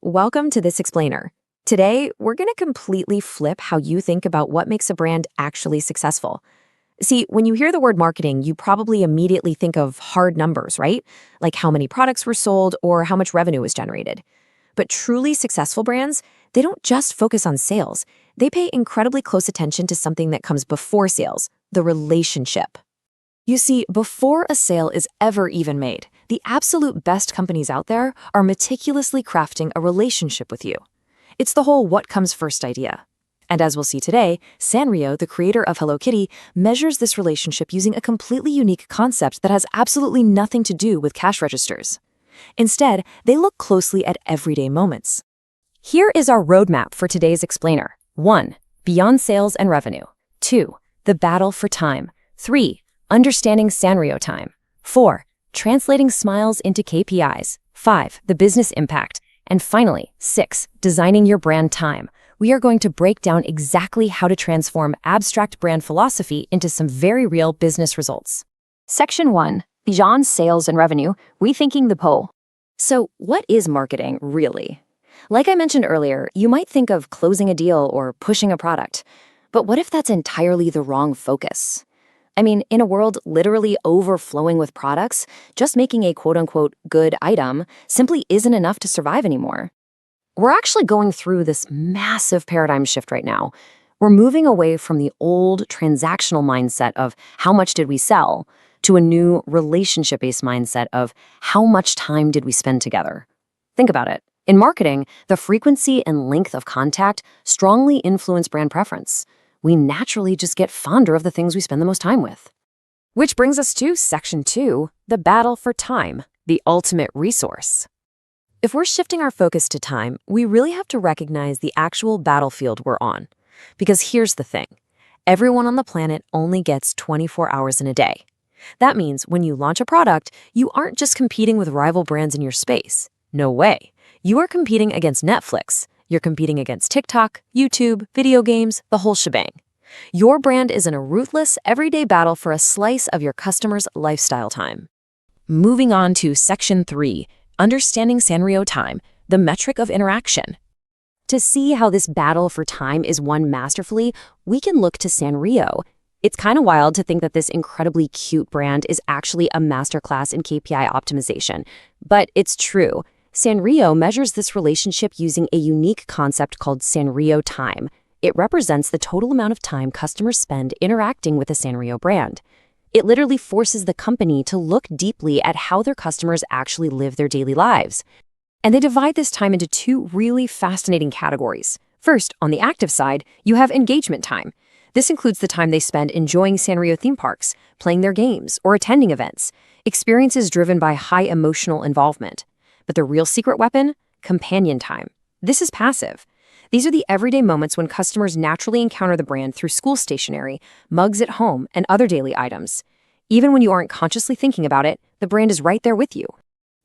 Welcome to This Explainer. Today, we're going to completely flip how you think about what makes a brand actually successful. See, when you hear the word marketing, you probably immediately think of hard numbers, right? Like how many products were sold or how much revenue was generated. But truly successful brands, they don't just focus on sales. They pay incredibly close attention to something that comes before sales, the relationship. You see, before a sale is ever even made, the absolute best companies out there are meticulously crafting a relationship with you. It's the whole what comes first idea. And as we'll see today, Sanrio, the creator of Hello Kitty, measures this relationship using a completely unique concept that has absolutely nothing to do with cash registers. Instead, they look closely at everyday moments. Here is our roadmap for today's explainer. 1. Beyond sales and revenue. 2. The battle for time. 3. Understanding Sanrio time. 4. Translating smiles into KPIs. 5. The business impact. And finally, 6. Designing your brand time. We are going to break down exactly how to transform abstract brand philosophy into some very real business results. Section 1. Beyond sales and revenue, rethinking the pole. So, what is marketing, really? Like I mentioned earlier, you might think of closing a deal or pushing a product. But what if that's entirely the wrong focus? I mean, in a world literally overflowing with products, just making a quote-unquote good item simply isn't enough to survive anymore. We're actually going through this massive paradigm shift right now. We're moving away from the old transactional mindset of how much did we sell to a new relationship-based mindset of how much time did we spend together. Think about it. In marketing, the frequency and length of contact strongly influence brand preference. We naturally just get fonder of the things we spend the most time with. Which brings us to Section 2, the battle for time, the ultimate resource. If we're shifting our focus to time, we really have to recognize the actual battlefield we're on. Because here's the thing. Everyone on the planet only gets 24 hours in a day. That means when you launch a product, you aren't just competing with rival brands in your space. No way. You are competing against Netflix. You're competing against TikTok, YouTube, video games, the whole shebang. Your brand is in a ruthless, everyday battle for a slice of your customers' lifestyle time. Moving on to Section 3, Understanding Sanrio time, the metric of interaction. To see how this battle for time is won masterfully, we can look to Sanrio. It's kind of wild to think that this incredibly cute brand is actually a masterclass in KPI optimization. But it's true. Sanrio measures this relationship using a unique concept called Sanrio time. It represents the total amount of time customers spend interacting with the Sanrio brand. It literally forces the company to look deeply at how their customers actually live their daily lives. And they divide this time into two really fascinating categories. First, on the active side, you have engagement time. This includes the time they spend enjoying Sanrio theme parks, playing their games, or attending events, experiences driven by high emotional involvement. But the real secret weapon? Companion time. This is passive. These are the everyday moments when customers naturally encounter the brand through school stationery, mugs at home, and other daily items. Even when you aren't consciously thinking about it, the brand is right there with you.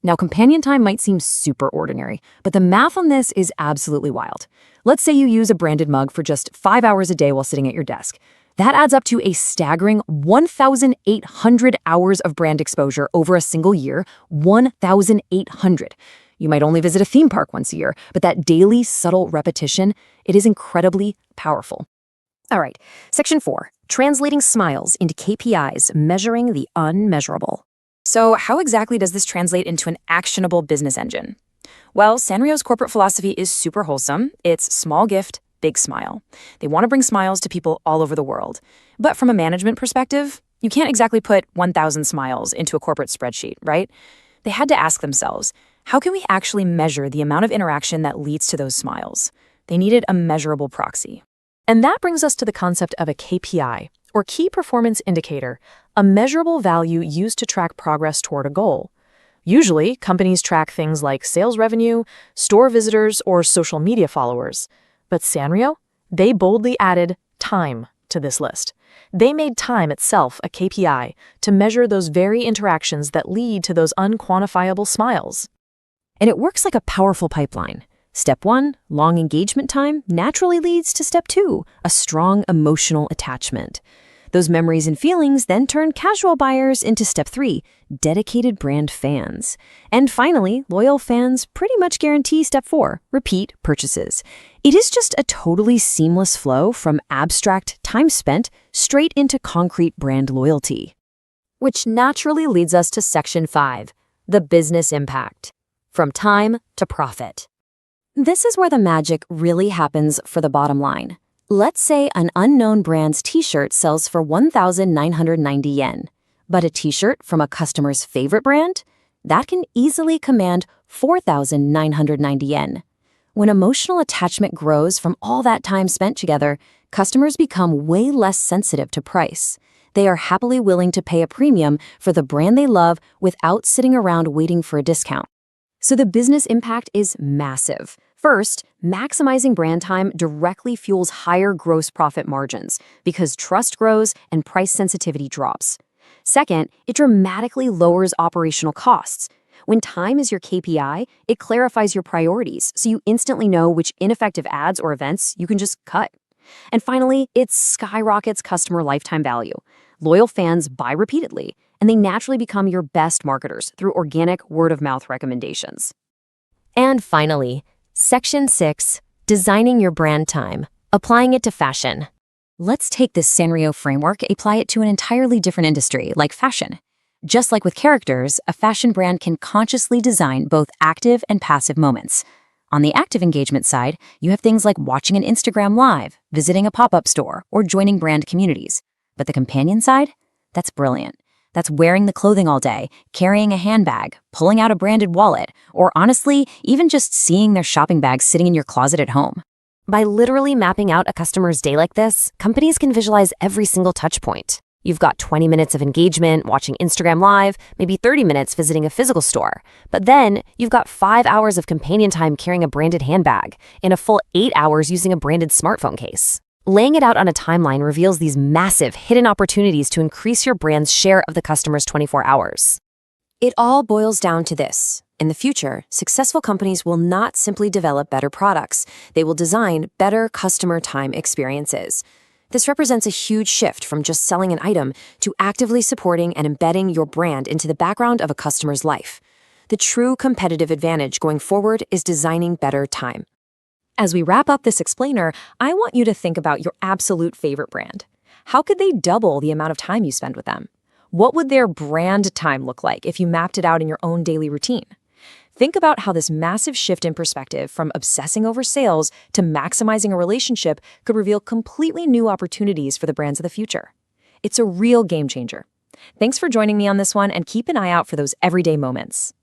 Now, companion time might seem super ordinary, but the math on this is absolutely wild. Let's say you use a branded mug for just 5 hours a day while sitting at your desk. That adds up to a staggering 1,800 hours of brand exposure over a single year. 1,800. You might only visit a theme park once a year, but that daily subtle repetition, it is incredibly powerful. All right, Section 4, Translating Smiles into KPIs, Measuring the Unmeasurable. So how exactly does this translate into an actionable business engine? Well, Sanrio's corporate philosophy is super wholesome. It's small gift, big smile. They want to bring smiles to people all over the world. But from a management perspective, you can't exactly put 1,000 smiles into a corporate spreadsheet, right? They had to ask themselves, how can we actually measure the amount of interaction that leads to those smiles? They needed a measurable proxy. And that brings us to the concept of a KPI, or Key Performance Indicator, a measurable value used to track progress toward a goal. Usually, companies track things like sales revenue, store visitors, or social media followers. But Sanrio, they boldly added time to this list. They made time itself a KPI to measure those very interactions that lead to those unquantifiable smiles. And it works like a powerful pipeline. Step 1, long engagement time, naturally leads to Step 2, a strong emotional attachment. Those memories and feelings then turn casual buyers into step 3, dedicated brand fans. And finally, loyal fans pretty much guarantee step 4, repeat purchases. It is just a totally seamless flow from abstract time spent straight into concrete brand loyalty. Which naturally leads us to section 5, the business impact. From time to profit. This is where the magic really happens for the bottom line. Let's say an unknown brand's t-shirt sells for 1,990 yen, but a t-shirt from a customer's favorite brand? That can easily command 4,990 yen. When emotional attachment grows from all that time spent together, customers become way less sensitive to price. They are happily willing to pay a premium for the brand they love without sitting around waiting for a discount. So the business impact is massive. First, maximizing brand time directly fuels higher gross profit margins because trust grows and price sensitivity drops. Second, it dramatically lowers operational costs. When time is your KPI, it clarifies your priorities so you instantly know which ineffective ads or events you can just cut. And finally, it skyrockets customer lifetime value. Loyal fans buy repeatedly, and they naturally become your best marketers through organic word-of-mouth recommendations. And finally, Section 6, designing your brand time, applying it to fashion. Let's take this Sanrio framework and apply it to an entirely different industry, like fashion. Just like with characters, a fashion brand can consciously design both active and passive moments. On the active engagement side, you have things like watching an Instagram live, visiting a pop-up store, or joining brand communities. But the companion side? That's brilliant. That's wearing the clothing all day, carrying a handbag, pulling out a branded wallet, or honestly, even just seeing their shopping bags sitting in your closet at home. By literally mapping out a customer's day like this, companies can visualize every single touch point. You've got 20 minutes of engagement watching Instagram Live, maybe 30 minutes visiting a physical store. But then you've got 5 hours of companion time carrying a branded handbag, and a full 8 hours using a branded smartphone case. Laying it out on a timeline reveals these massive hidden opportunities to increase your brand's share of the customer's 24 hours. It all boils down to this. In the future, successful companies will not simply develop better products. They will design better customer time experiences. This represents a huge shift from just selling an item to actively supporting and embedding your brand into the background of a customer's life. The true competitive advantage going forward is designing better time. As we wrap up this explainer, I want you to think about your absolute favorite brand. How could they double the amount of time you spend with them? What would their brand time look like if you mapped it out in your own daily routine? Think about how this massive shift in perspective from obsessing over sales to maximizing a relationship could reveal completely new opportunities for the brands of the future. It's a real game changer. Thanks for joining me on this one, and keep an eye out for those everyday moments.